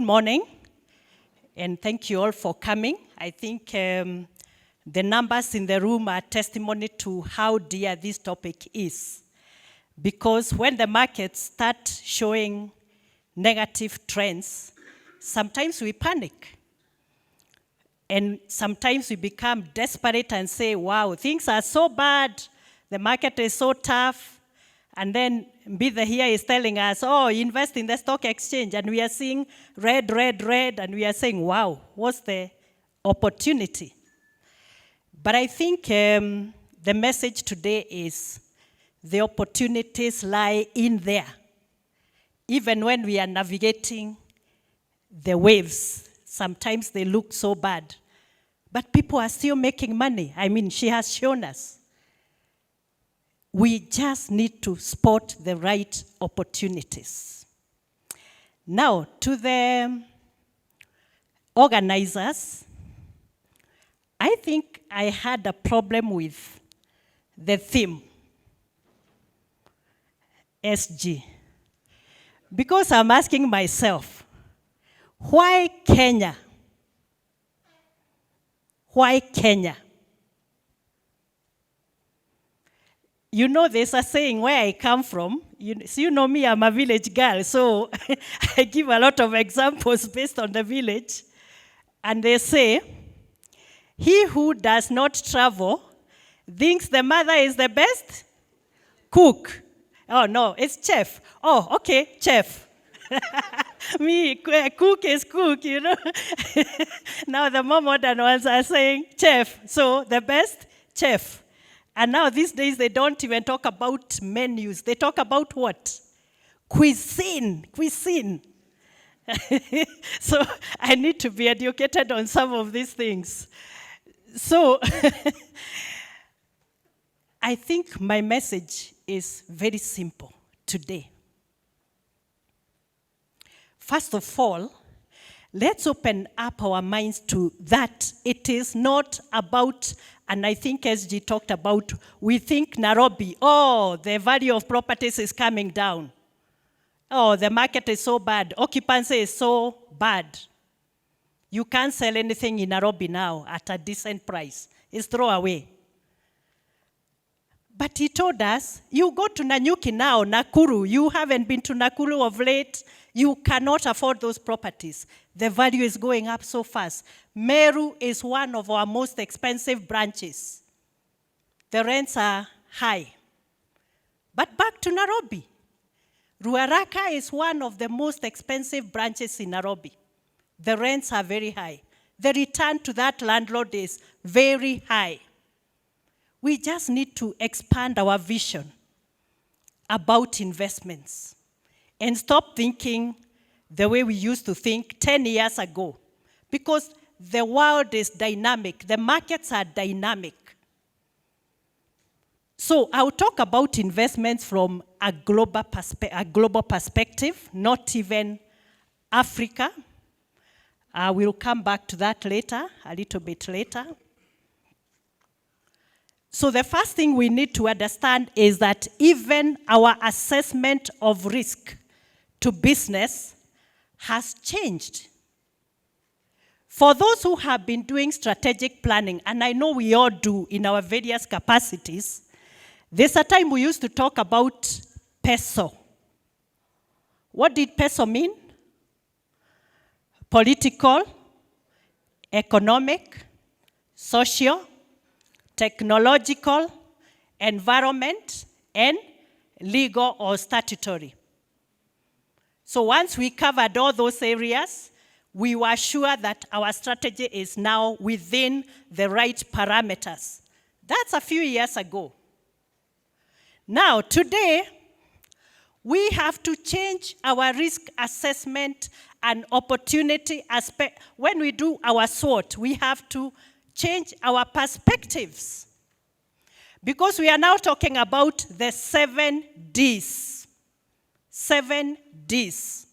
morning, and thank you all for coming. I think the numbers in the room are testimony to how dear this topic is. Because when the markets start showing negative trends, sometimes we panic. And sometimes we become desperate and say, wow, things are so bad, the market is so tough. And then Mbithe here is telling us, oh, invest in the stock exchange. And we are seeing red, red, red. And we are saying, wow, what's the opportunity? But I think the message today is the opportunities lie in there. Even when we are navigating the waves, sometimes they look so bad. But people are still making money. I mean, she has shown us. We just need to spot the right opportunities. Now, to the organizers, I think I had a problem with the theme, SG. Because I'm asking myself, why Kenya? Why Kenya? You know, there's a saying where I come from. You know me, I'm a village girl, so I give a lot of examples based on the village. And they say, he who does not travel thinks the mother is the best cook. Oh, no, it's chef. Oh, okay, chef. Me, cook is cook, you know. Now the more modern ones are saying chef. So the best chef. And now these days they don't even talk about menus. They talk about what? Cuisine. Cuisine. So I need to be educated on some of these things. So I think my message is very simple today. First of all, let's open up our minds to that. It is not about, and I think SG talked about, we think Nairobi, oh, the value of properties is coming down. Oh, the market is so bad. Occupancy is so bad. You can't sell anything in Nairobi now at a decent price. It's throw away. But he told us, you go to Nanyuki now, Nakuru. You haven't been to Nakuru of late. You cannot afford those properties. The value is going up so fast. Meru is one of our most expensive branches. The rents are high. But back to Nairobi. Ruaraka is one of the most expensive branches in Nairobi. The rents are very high. The return to that landlord is very high. We just need to expand our vision about investments and stop thinking the way we used to think 10 years ago. Because the world is dynamic. The markets are dynamic. So I'll talk about investments from a global perspective, not even Africa. We'll come back to that later, a little bit later. So the first thing we need to understand is that even our assessment of risk to business has changed. For those who have been doing strategic planning, and I know we all do in our various capacities, there's a time we used to talk about peso. What did peso mean? Political, economic, social, technological, environment, and legal or statutory. So once we covered all those areas, we were sure that our strategy is now within the right parameters. That's a few years ago. Now, today, we have to change our risk assessment and opportunity aspect. When we do our SWOT, we have to change our perspectives. Because we are now talking about the 7 Ds. 7 Ds.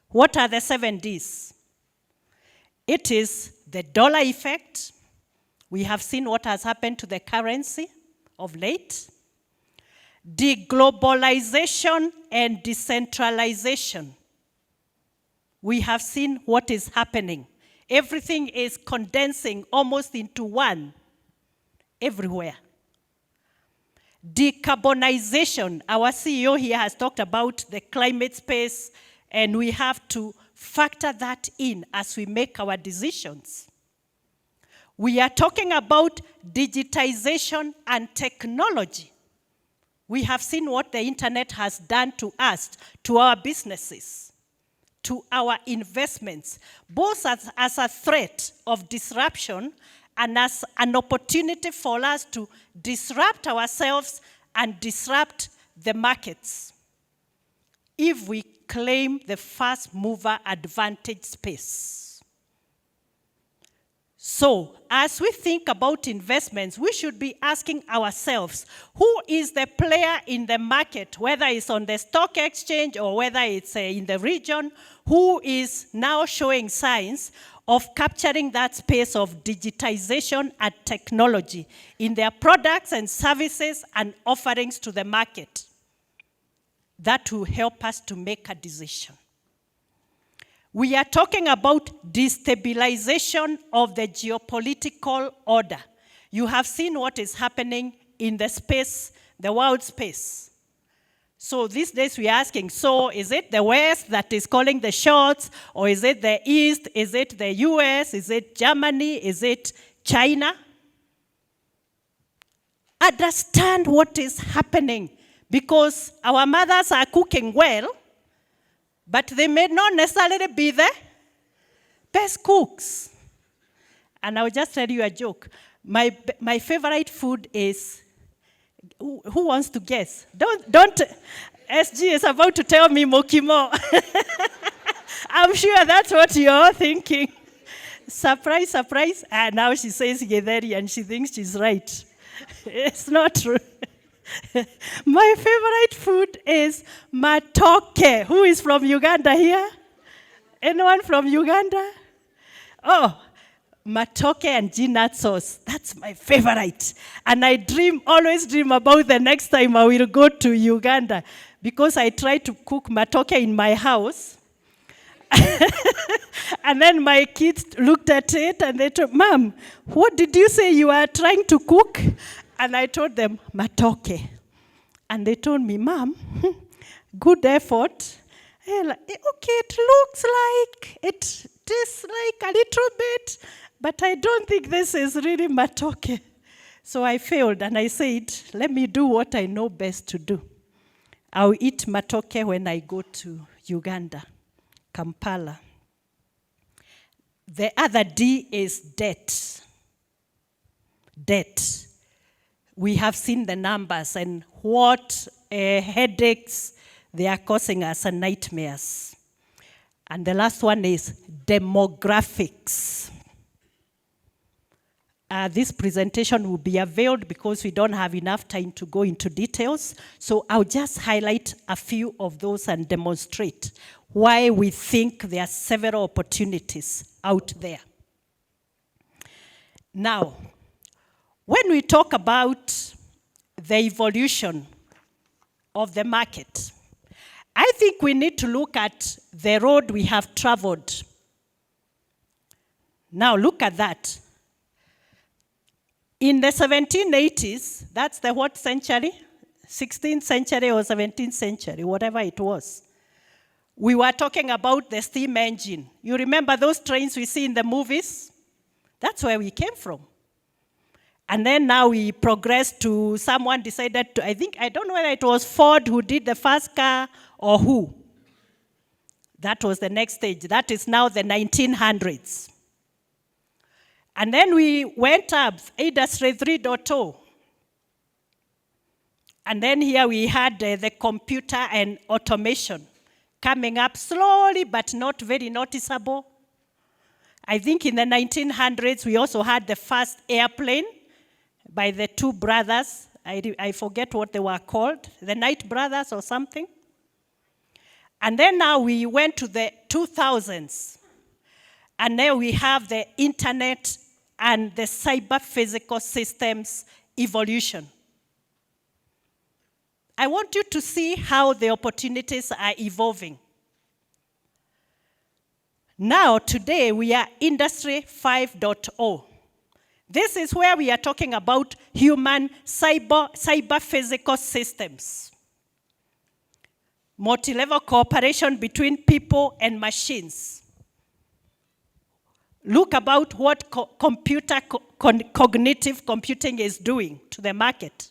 What are the 7 Ds? It is the dollar effect. We have seen what has happened to the currency of late. Deglobalization and decentralization. We have seen what is happening. Everything is condensing almost into one everywhere. Decarbonization. Our CEO here has talked about the climate space, and we have to factor that in as we make our decisions. We are talking about digitization and technology. We have seen what the internet has done to us, to our businesses, to our investments, both as a threat of disruption and as an opportunity for us to disrupt ourselves and disrupt the markets if we claim the first mover advantage space. So, as we think about investments, we should be asking ourselves, who is the player in the market, whether it's on the stock exchange or whether it's in the region, who is now showing signs of capturing that space of digitization and technology in their products and services and offerings to the market. That will help us to make a decision. We are talking about destabilization of the geopolitical order. You have seen what is happening in the space, the world space. So these days we are asking, so is it the West that is calling the shots, or is it the East, is it the US, is it Germany, is it China? Understand what is happening, because our mothers are cooking well, but they may not necessarily be the best cooks. And I'll just tell you a joke. My favorite food is, who wants to guess? Don't, SG is about to tell me mokimo. I'm sure that's what you're all thinking. Surprise, surprise. And now she says githeri and she thinks she's right. It's not true. My favorite food is matoke. Who is from Uganda here? Anyone from Uganda? Oh, matoke and peanut sauce. That's my favorite. And I always dream about the next time I will go to Uganda, because I try to cook matoke in my house. And then my kids looked at it and they told, Mom, what did you say you are trying to cook? And I told them, matoke. And they told me, Mom, good effort. Okay, it looks like, it tastes like a little bit, but I don't think this is really matoke. So I failed, and I said, let me do what I know best to do. I'll eat matoke when I go to Uganda, Kampala. The other D is debt. Debt. We have seen the numbers and what headaches they are causing us and nightmares. And the last one is demographics. This presentation will be availed because we don't have enough time to go into details. So I'll just highlight a few of those and demonstrate why we think there are several opportunities out there. Now, when we talk about the evolution of the market, I think we need to look at the road we have traveled. Now look at that. In the 1780s, that's the what century? 16th century or 17th century, whatever it was. We were talking about the steam engine. You remember those trains we see in the movies? That's where we came from. And then now we progressed to someone decided to, I don't know whether it was Ford who did the first car or who. That was the next stage. That is now the 1900s. And then we went up, Industry 3.0. And then here we had the computer and automation coming up slowly but not very noticeable. I think in the 1900s we also had the first airplane by the two brothers. I forget what they were called, the Knight brothers or something. And then now we went to the 2000s. And now we have the internet and the cyber physical systems evolution. I want you to see how the opportunities are evolving. Now, today, we are Industry 5.0. This is where we are talking about human cyber-physical systems. Multi-level cooperation between people and machines. Look about what cognitive computing is doing to the market.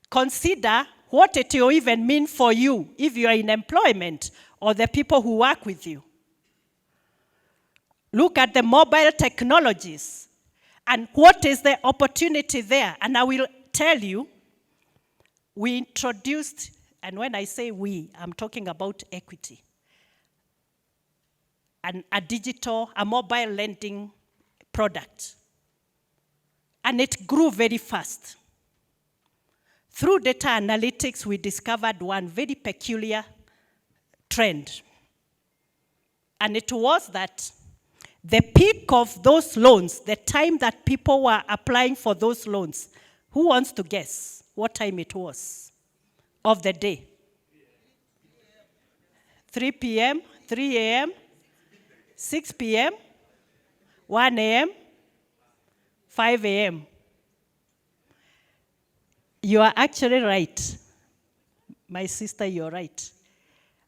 Consider what it will even mean for you if you are in employment or the people who work with you. Look at the mobile technologies and what is the opportunity there. And I will tell you, we introduced, and when I say we, I'm talking about Equity, and a mobile lending product. And it grew very fast. Through data analytics, we discovered one very peculiar trend. And it was that the peak of those loans, the time that people were applying for those loans, who wants to guess what time it was of the day? 3 p.m., 3 a.m., 6 p.m., 1 a.m., 5 a.m. You are actually right. My sister, you're right.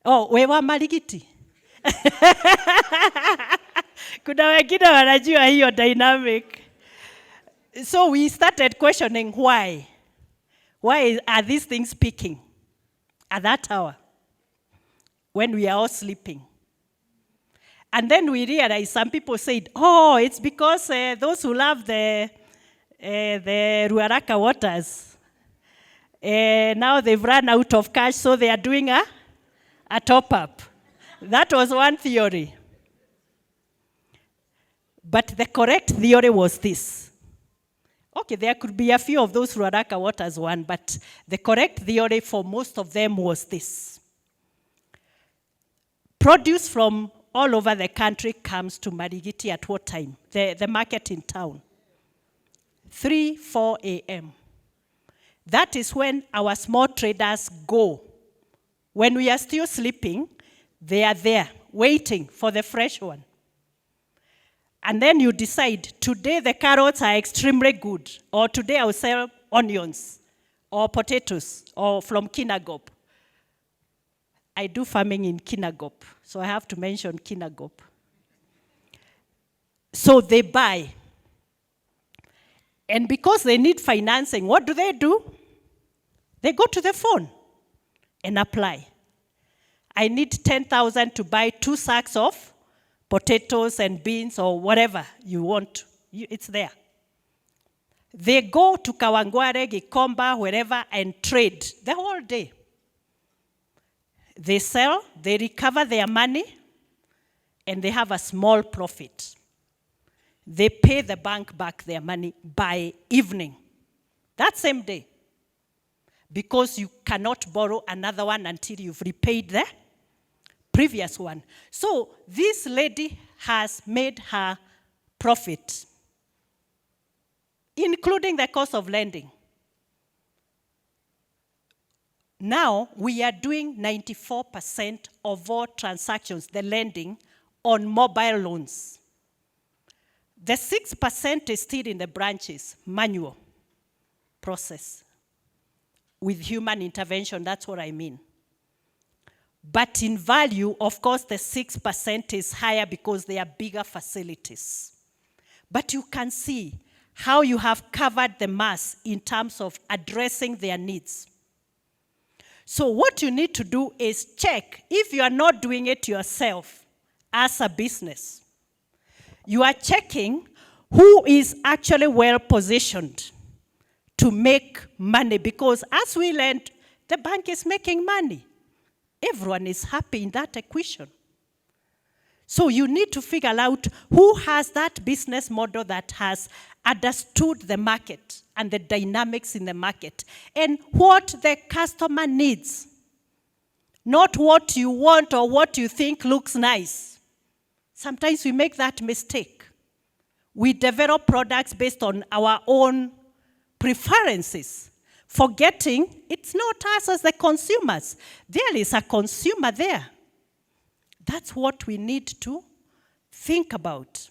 Oh, wewa Marigiti. Kuna wengine wanajua hiyo dynamic. So we started questioning why. Why are these things peaking at that hour when we are all sleeping? And then we realized some people said, oh, it's because those who love the Ruaraka waters, now they've run out of cash, so they are doing a top-up. That was one theory. But the correct theory was this. Okay, there could be a few of those Ruaraka waters one, but the correct theory for most of them was this. Produce from all over the country comes to Marigiti at what time? The market in town. 3, 4 a.m. That is when our small traders go. When we are still sleeping, they are there, waiting for the fresh one. And then you decide, today the carrots are extremely good, or today I'll sell onions, or potatoes, or from Kinagop. I do farming in Kinagop, so I have to mention Kinagop. So they buy. And because they need financing, what do? They go to the phone and apply. I need 10,000 to buy 2 sacks of potatoes and beans or whatever you want. It's there. They go to Kawangware, Gikomba, wherever, and trade the whole day. They sell, they recover their money, and they have a small profit. They pay the bank back their money by evening, that same day, because you cannot borrow another one until you've repaid the previous one. So this lady has made her profit, including the cost of lending. Now, we are doing 94% of all transactions, the lending, on mobile loans. The 6% is still in the branches, manual process. With human intervention, that's what I mean. But in value, of course, the 6% is higher because they are bigger facilities. But you can see how you have covered the mass in terms of addressing their needs. So what you need to do is check if you are not doing it yourself as a business. You are checking who is actually well positioned to make money, because as we lend, the bank is making money. Everyone is happy in that equation. So you need to figure out who has that business model that has understood the market and the dynamics in the market and what the customer needs, not what you want or what you think looks nice. Sometimes we make that mistake. We develop products based on our own preferences, forgetting it's not us as the consumers. There is a consumer there That's what we need to think about.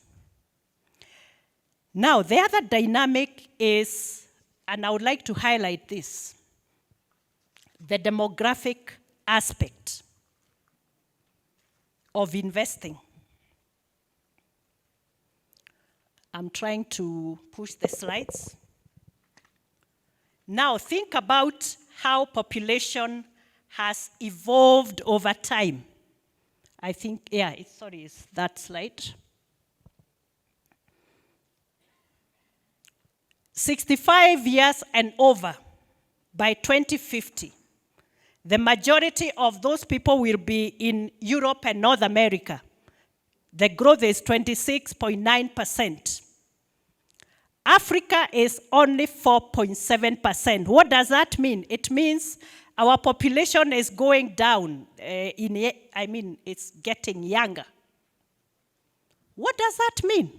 Now, the other dynamic is, and I would like to highlight this, the demographic aspect of investing. I'm trying to push the slides. Now, think about how population has evolved over time. I think, yeah, it's that slide. 65 years and over by 2050. The majority of those people will be in Europe and North America. The growth is 26.9%. Africa is only 4.7%. What does that mean? It means our population is going down. It's getting younger. What does that mean?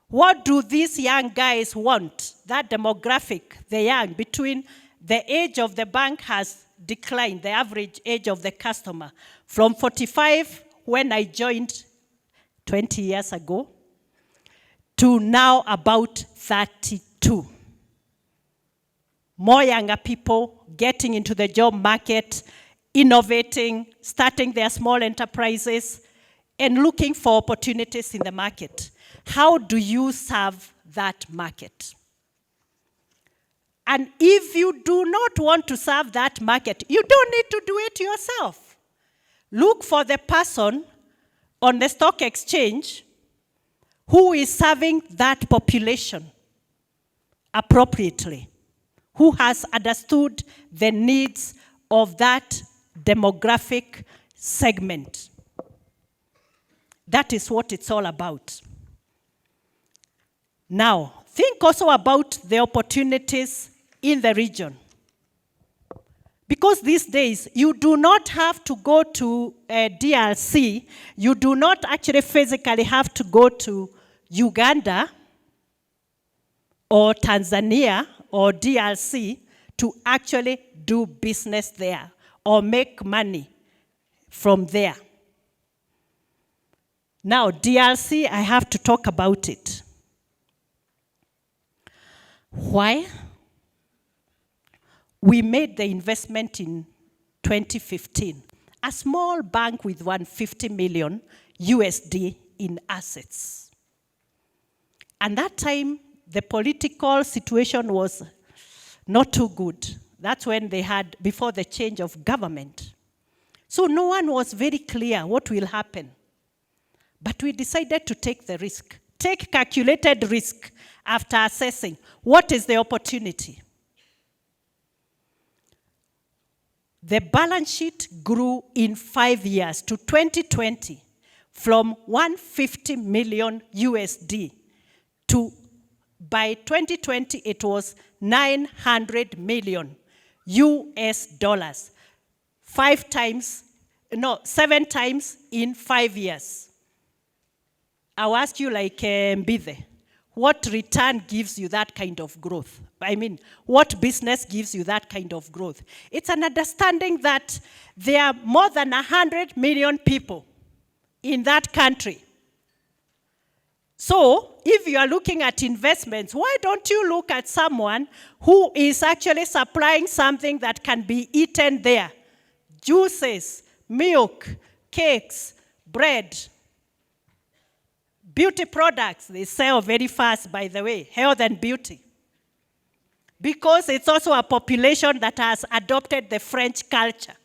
What do these young guys want? That demographic, the young, between the age of the bank has declined, the average age of the customer, from 45 when I joined 20 years ago, to now about 32. More younger people getting into the job market, innovating, starting their small enterprises, and looking for opportunities in the market. How do you serve that market? And if you do not want to serve that market, you don't need to do it yourself. Look for the person on the stock exchange who is serving that population appropriately, who has understood the needs of that demographic segment. That is what it's all about. Now, think also about the opportunities in the region. Because these days, you do not have to go to DRC, you do not actually physically have to go to Uganda or Tanzania or DRC to actually do business there or make money from there. Now, DRC, I have to talk about it. Why? We made the investment in 2015. A small bank with 150 million USD in assets. And that time, the political situation was not too good. That's when they had, before the change of government. So no one was very clear what will happen. But we decided to take the risk. Take calculated risk after assessing what is the opportunity. The balance sheet grew in 5 years to 2020 from 150 million USD to, by 2020, it was 900 million US dollars. 7 times in 5 years. I'll ask you like Mbithe, what return gives you that kind of growth? What business gives you that kind of growth? It's an understanding that there are more than 100 million people in that country. So, if you are looking at investments, why don't you look at someone who is actually supplying something that can be eaten there? Juices, milk, cakes, bread, beauty products. They sell very fast, by the way, health and beauty. Because it's also a population that has adopted the French culture.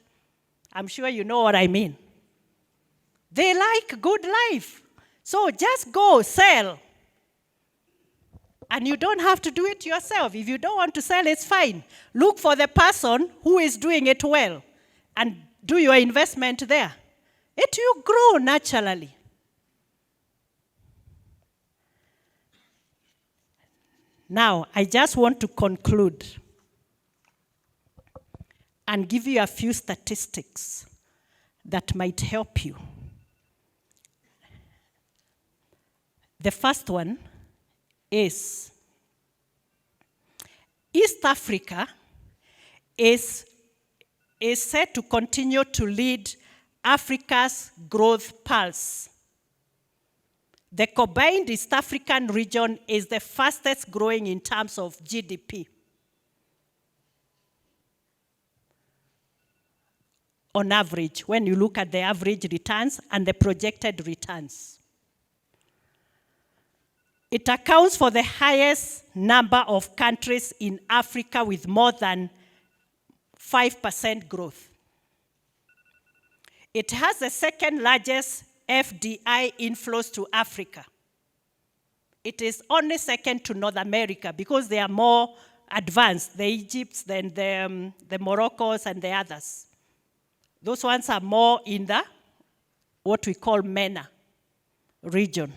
I'm sure you know what I mean. They like good life. So just go sell. And you don't have to do it yourself. If you don't want to sell, it's fine. Look for the person who is doing it well and do your investment there. It will grow naturally. Now, I just want to conclude and give you a few statistics that might help you. The first one is East Africa is set to continue to lead Africa's growth pulse. The combined East African region is the fastest growing in terms of GDP. On average, when you look at the average returns and the projected returns. It accounts for the highest number of countries in Africa with more than 5% growth. It has the second largest FDI inflows to Africa. It is only second to North America because they are more advanced, the Egypts, then the Moroccos and the others. Those ones are more in the, what we call MENA region.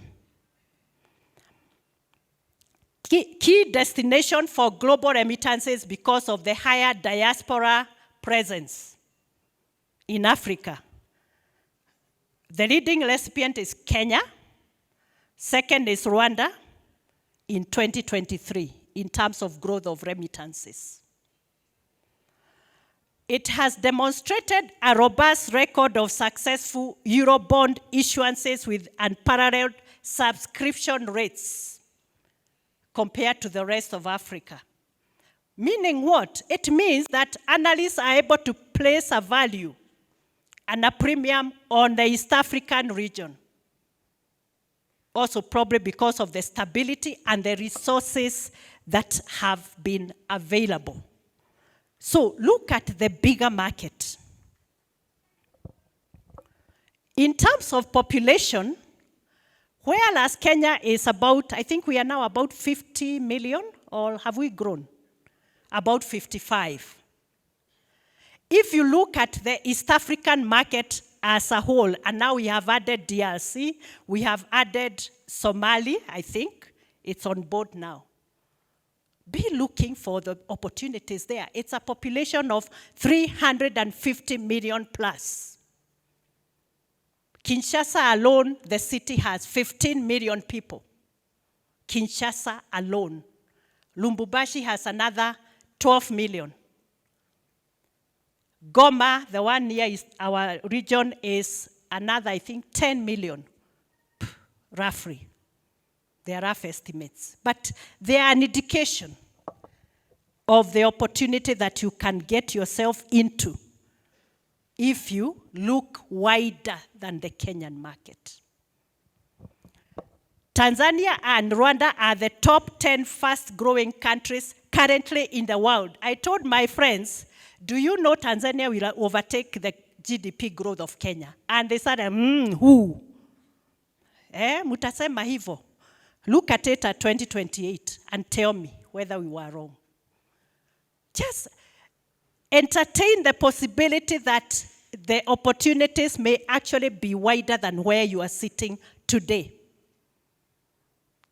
Key destination for global remittances because of the higher diaspora presence in Africa. The leading recipient is Kenya. Second is Rwanda in 2023 in terms of growth of remittances. It has demonstrated a robust record of successful Eurobond issuances with unparalleled subscription rates compared to the rest of Africa. Meaning what? It means that analysts are able to place a value and a premium on the East African region. Also probably because of the stability and the resources that have been available. So look at the bigger market. In terms of population, whereas Kenya is about, I think we are now about 50 million, or have we grown? About 55. If you look at the East African market as a whole, and now we have added DRC, we have added Somali, I think, it's on board now. Be looking for the opportunities there. It's a population of 350 million plus. Kinshasa alone, the city has 15 million people. Kinshasa alone. Lubumbashi has another 12 million. Goma, the one near our region, is another, I think, 10 million, roughly. They are rough estimates. But they are an indication of the opportunity that you can get yourself into if you look wider than the Kenyan market. Tanzania and Rwanda are the top 10 fast-growing countries currently in the world. I told my friends, do you know Tanzania will overtake the GDP growth of Kenya? And they said, who? Mutasema hivo. Look at it at 2028 and tell me whether we were wrong. Just entertain the possibility that the opportunities may actually be wider than where you are sitting today.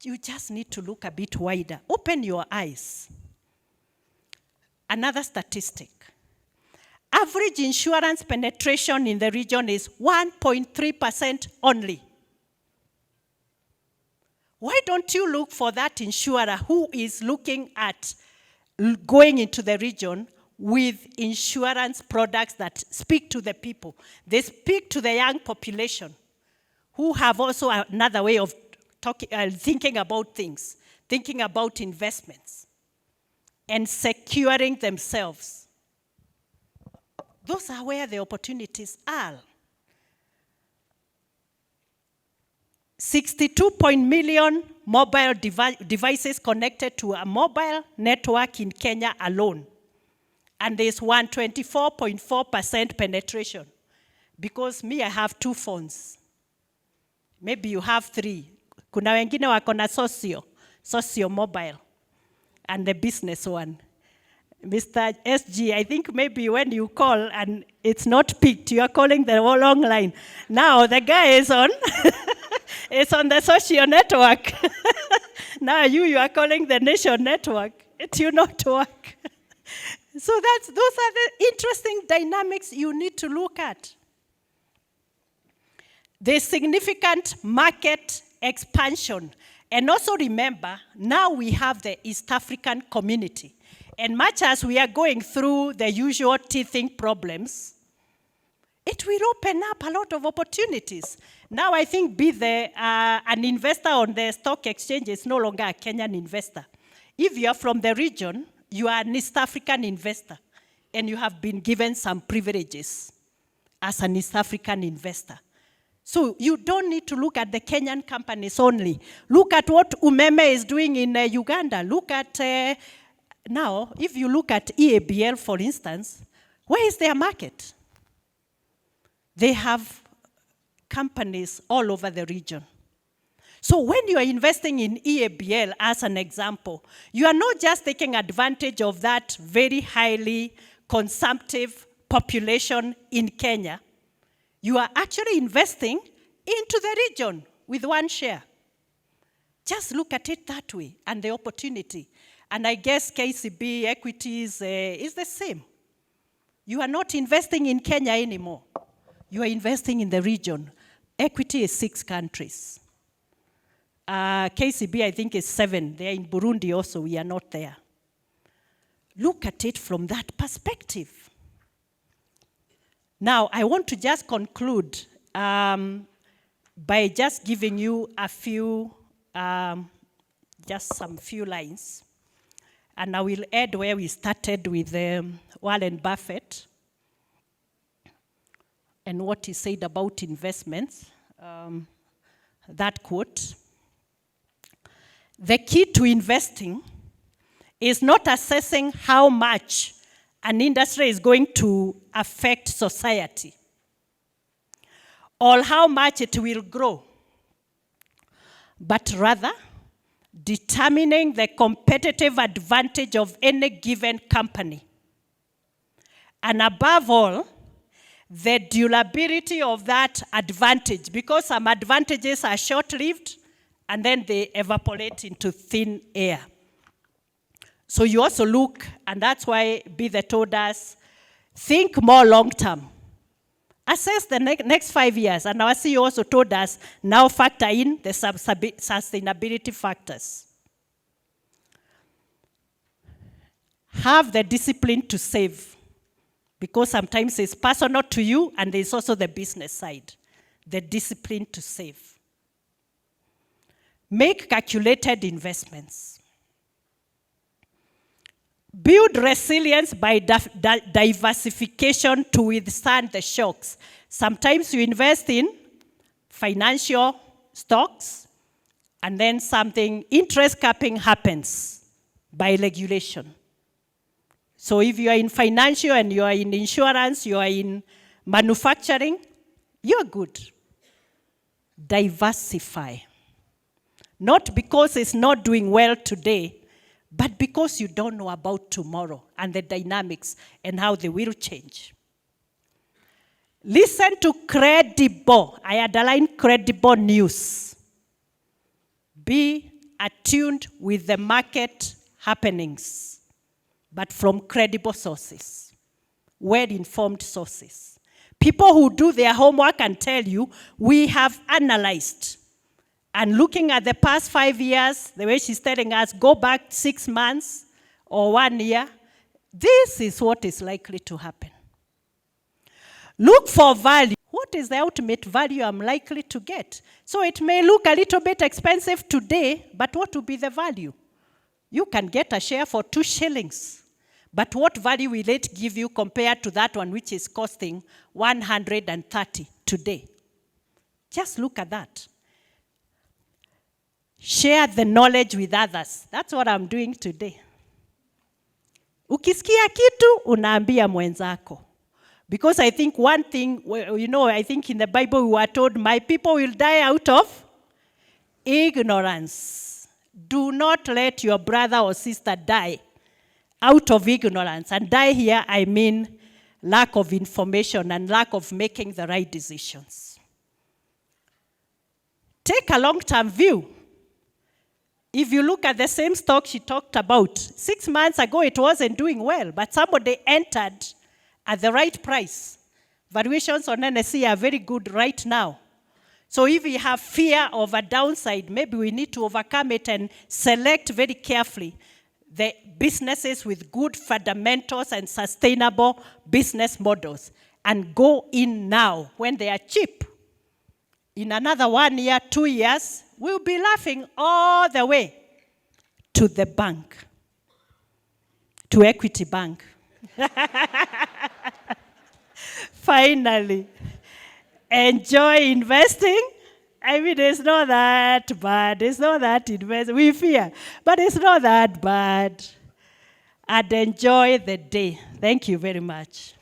You just need to look a bit wider. Open your eyes. Another statistic. Average insurance penetration in the region is 1.3% only. Why don't you look for that insurer who is looking at going into the region with insurance products that speak to the people? They speak to the young population who have also another way of thinking about things, thinking about investments, and securing themselves. Those are where the opportunities are. 62 million mobile devices connected to a mobile network in Kenya alone. And there's 124.4% penetration. Because me, I have 2 phones. Maybe you have 3. Kuna wengine wako na socio mobile, and the business one. Mr. SG, I think maybe when you call and it's not picked, you are calling the long line. Now the guy is on, it's on the social network. Now you are calling the nation network. It will not work. So those are the interesting dynamics you need to look at. There's significant market expansion. And also remember, now we have the East African community. And much as we are going through the usual teething problems, it will open up a lot of opportunities. Now I think an investor on the stock exchange is no longer a Kenyan investor. If you are from the region, you are an East African investor, and you have been given some privileges as an East African investor. So you don't need to look at the Kenyan companies only. Look at what Wamae is doing in Uganda. Look at, now, if you look at EABL, for instance, where is their market? They have companies all over the region. So when you are investing in EABL, as an example, you are not just taking advantage of that very highly consumptive population in Kenya. You are actually investing into the region with one share. Just look at it that way, and the opportunity. And I guess KCB equities is the same. You are not investing in Kenya anymore. You are investing in the region. Equity is 6 countries. KCB, I think, is 7. They are in Burundi also. We are not there. Look at it from that perspective. Now, I want to just conclude by just giving you a few, just some few lines. And I will add where we started with Warren Buffett and what he said about investments. That quote: "The key to investing is not assessing how much an industry is going to affect society or how much it will grow, but rather determining the competitive advantage of any given company. And above all, the durability of that advantage, because some advantages are short-lived and then they evaporate into thin air. So you also look, and that's why Bithe told us, think more long-term. Assess the next 5 years, and our CEO also told us, now factor in the sustainability factors. Have the discipline to save, because sometimes it's personal to you, and there's also the business side, the discipline to save. Make calculated investments. Build resilience by diversification to withstand the shocks. Sometimes you invest in financial stocks, and then something, interest capping happens by regulation. So if you are in financial and you are in insurance, you are in manufacturing, you're good. Diversify. Not because it's not doing well today, but because you don't know about tomorrow and the dynamics and how they will change. Listen to credible, I underline credible news. Be attuned with the market happenings, but from credible sources, well-informed sources. People who do their homework and tell you, we have analyzed. And looking at the past 5 years, the way she's telling us, go back 6 months or 1 year, this is what is likely to happen. Look for value. What is the ultimate value I'm likely to get? So it may look a little bit expensive today, but what will be the value? You can get a share for 2 shillings. But what value will it give you compared to that one which is costing 130 today? Just look at that. Share the knowledge with others. That's what I'm doing today. Ukisikia kitu, unaambia mwenzako. Because I think one thing, you know, I think in the Bible we were told, my people will die out of ignorance. Do not let your brother or sister die out of ignorance. And die here, I mean lack of information and lack of making the right decisions. Take a long-term view. If you look at the same stock she talked about, 6 months ago it wasn't doing well, but somebody entered at the right price. Valuations on NSE are very good right now. So if we have fear of a downside, maybe we need to overcome it and select very carefully the businesses with good fundamentals and sustainable business models. and go in now when they are cheap. In another 1 year, 2 years, we'll be laughing all the way to the bank, to Equity Bank. Finally, enjoy investing. I mean, it's not that bad. It's not that we fear, but it's not that bad. And enjoy the day. Thank you very much.